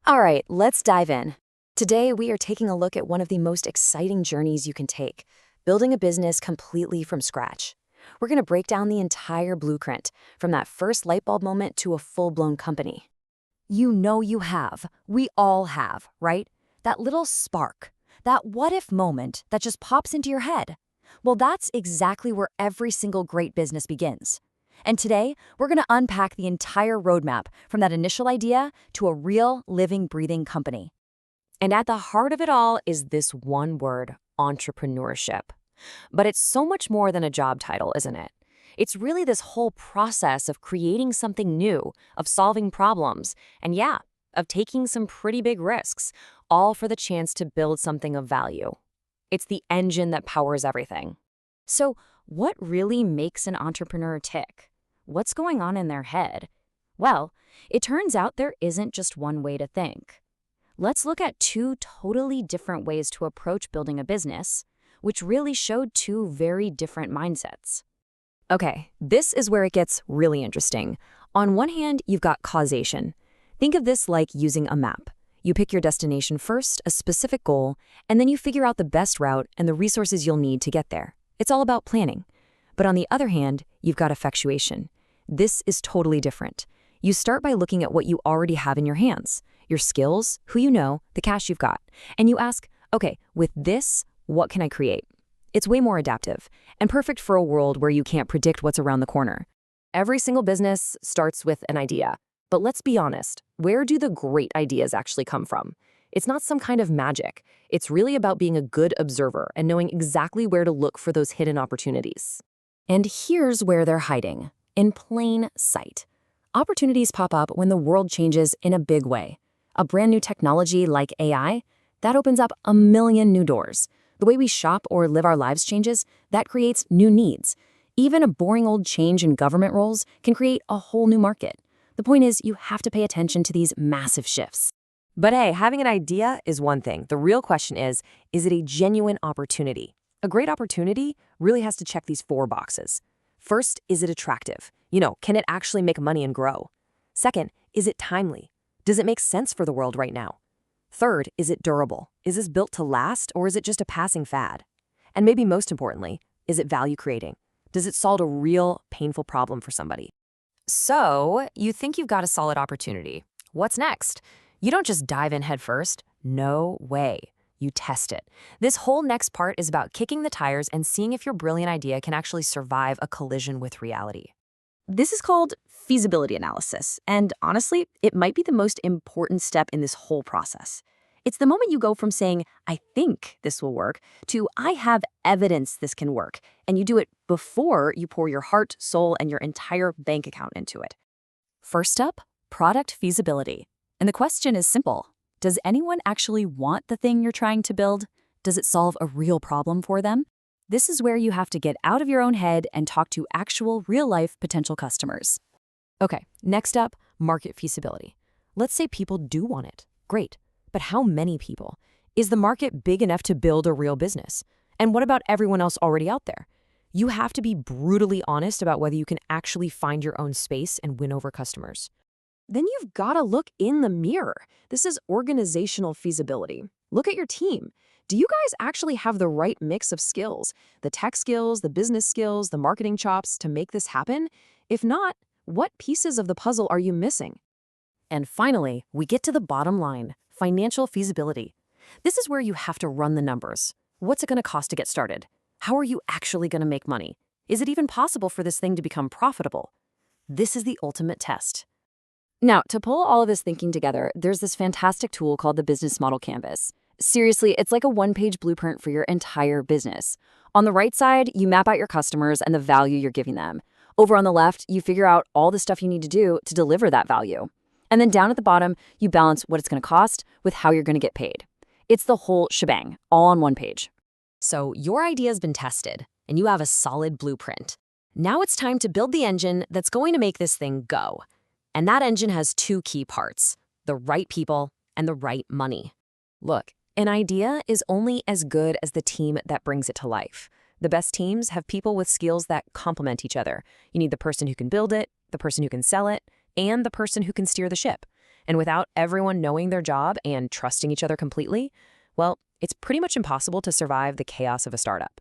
All right, let's dive in. Today, we are taking a look at one of the most exciting journeys you can take, building a business completely from scratch. We're going to break down the entire blueprint, from that first light bulb moment to a full-blown company. You know you have. We all have, right? That little spark, that what-if moment that just pops into your head. Well, that's exactly where every single great business begins. And today, we're going to unpack the entire roadmap from that initial idea to a real, living, breathing company. And at the heart of it all is this one word, entrepreneurship. But it's so much more than a job title, isn't it? It's really this whole process of creating something new, of solving problems, and yeah, of taking some pretty big risks, all for the chance to build something of value. It's the engine that powers everything. So, what really makes an entrepreneur tick? What's going on in their head? Well, it turns out there isn't just one way to think. Let's look at two totally different ways to approach building a business, which really showed two very different mindsets. Okay, this is where it gets really interesting. On one hand, you've got causation. Think of this like using a map. You pick your destination first, a specific goal, and then you figure out the best route and the resources you'll need to get there. It's all about planning. But on the other hand, you've got effectuation. This is totally different. You start by looking at what you already have in your hands, your skills, who you know, the cash you've got, and you ask, okay, with this, what can I create? It's way more adaptive and perfect for a world where you can't predict what's around the corner. Every single business starts with an idea. But let's be honest, where do the great ideas actually come from? It's not some kind of magic. It's really about being a good observer and knowing exactly where to look for those hidden opportunities. And here's where they're hiding, in plain sight. Opportunities pop up when the world changes in a big way. A brand new technology like AI, that opens up a million new doors. The way we shop or live our lives changes, that creates new needs. Even a boring old change in government roles can create a whole new market. The point is, you have to pay attention to these massive shifts. But hey, having an idea is one thing. The real question is it a genuine opportunity? A great opportunity really has to check these four boxes. First, is it attractive? Can it actually make money and grow? Second, is it timely? Does it make sense for the world right now? Third, is it durable? Is this built to last, or is it just a passing fad? And maybe most importantly, is it value creating? Does it solve a real, painful problem for somebody? So, you think you've got a solid opportunity. What's next? You don't just dive in head first. No way. You test it. This whole next part is about kicking the tires and seeing if your brilliant idea can actually survive a collision with reality. This is called feasibility analysis, and honestly, it might be the most important step in this whole process. It's the moment you go from saying, I think this will work, to I have evidence this can work, and you do it before you pour your heart, soul, and your entire bank account into it. First up, product feasibility. And the question is simple. Does anyone actually want the thing you're trying to build? Does it solve a real problem for them? This is where you have to get out of your own head and talk to actual, real-life potential customers. Okay, next up, market feasibility. Let's say people do want it. Great. But how many people? Is the market big enough to build a real business? And what about everyone else already out there? You have to be brutally honest about whether you can actually find your own space and win over customers. Then you've got to look in the mirror. This is organizational feasibility. Look at your team. Do you guys actually have the right mix of skills? The tech skills, the business skills, the marketing chops to make this happen? If not, what pieces of the puzzle are you missing? And finally, we get to the bottom line, financial feasibility. This is where you have to run the numbers. What's it going to cost to get started? How are you actually going to make money? Is it even possible for this thing to become profitable? This is the ultimate test. Now, to pull all of this thinking together, there's this fantastic tool called the Business Model Canvas. Seriously, it's like a one-page blueprint for your entire business. On the right side, you map out your customers and the value you're giving them. Over on the left, you figure out all the stuff you need to do to deliver that value. And then down at the bottom, you balance what it's going to cost with how you're going to get paid. It's the whole shebang, all on one page. So your idea's been tested, and you have a solid blueprint. Now it's time to build the engine that's going to make this thing go. And that engine has two key parts, the right people and the right money. Look, an idea is only as good as the team that brings it to life. The best teams have people with skills that complement each other. You need the person who can build it, the person who can sell it, and the person who can steer the ship. And without everyone knowing their job and trusting each other completely, well, it's pretty much impossible to survive the chaos of a startup.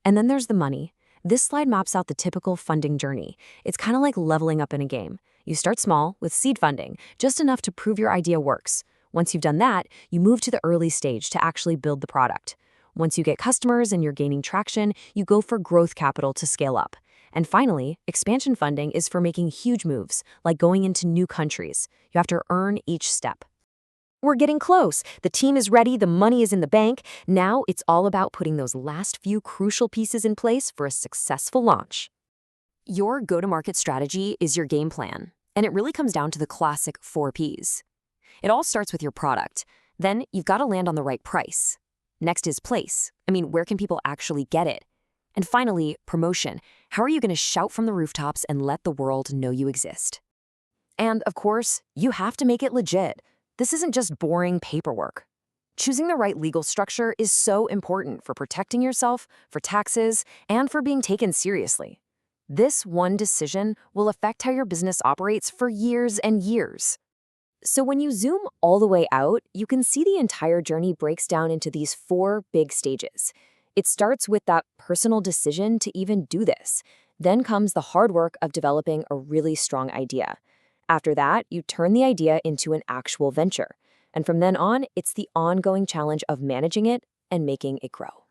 And then there's the money. This slide maps out the typical funding journey. It's kind of like leveling up in a game. You start small with seed funding, just enough to prove your idea works. Once you've done that, you move to the early stage to actually build the product. Once you get customers and you're gaining traction, you go for growth capital to scale up. And finally, expansion funding is for making huge moves, like going into new countries. You have to earn each step. We're getting close. The team is ready, the money is in the bank. Now it's all about putting those last few crucial pieces in place for a successful launch. Your go-to-market strategy is your game plan, and it really comes down to the classic 4 Ps. It all starts with your product. Then you've got to land on the right price. Next is place. Where can people actually get it? And finally, promotion. How are you going to shout from the rooftops and let the world know you exist? And of course, you have to make it legit. This isn't just boring paperwork. Choosing the right legal structure is so important for protecting yourself, for taxes, and for being taken seriously. This one decision will affect how your business operates for years and years. So when you zoom all the way out, you can see the entire journey breaks down into these 4 big stages. It starts with that personal decision to even do this. Then comes the hard work of developing a really strong idea. After that, you turn the idea into an actual venture. And from then on, it's the ongoing challenge of managing it and making it grow.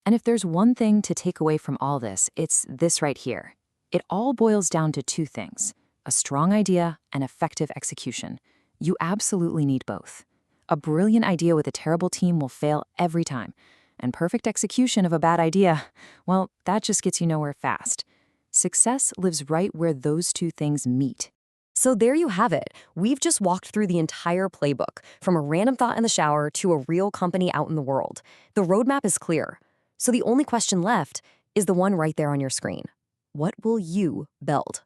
And if there's one thing to take away from all this, it's this right here. It all boils down to 2 things: a strong idea and effective execution. You absolutely need both. A brilliant idea with a terrible team will fail every time. And perfect execution of a bad idea, well, that just gets you nowhere fast. Success lives right where those 2 things meet. So there you have it. We've just walked through the entire playbook, from a random thought in the shower to a real company out in the world. The roadmap is clear. So the only question left is the one right there on your screen. What will you build?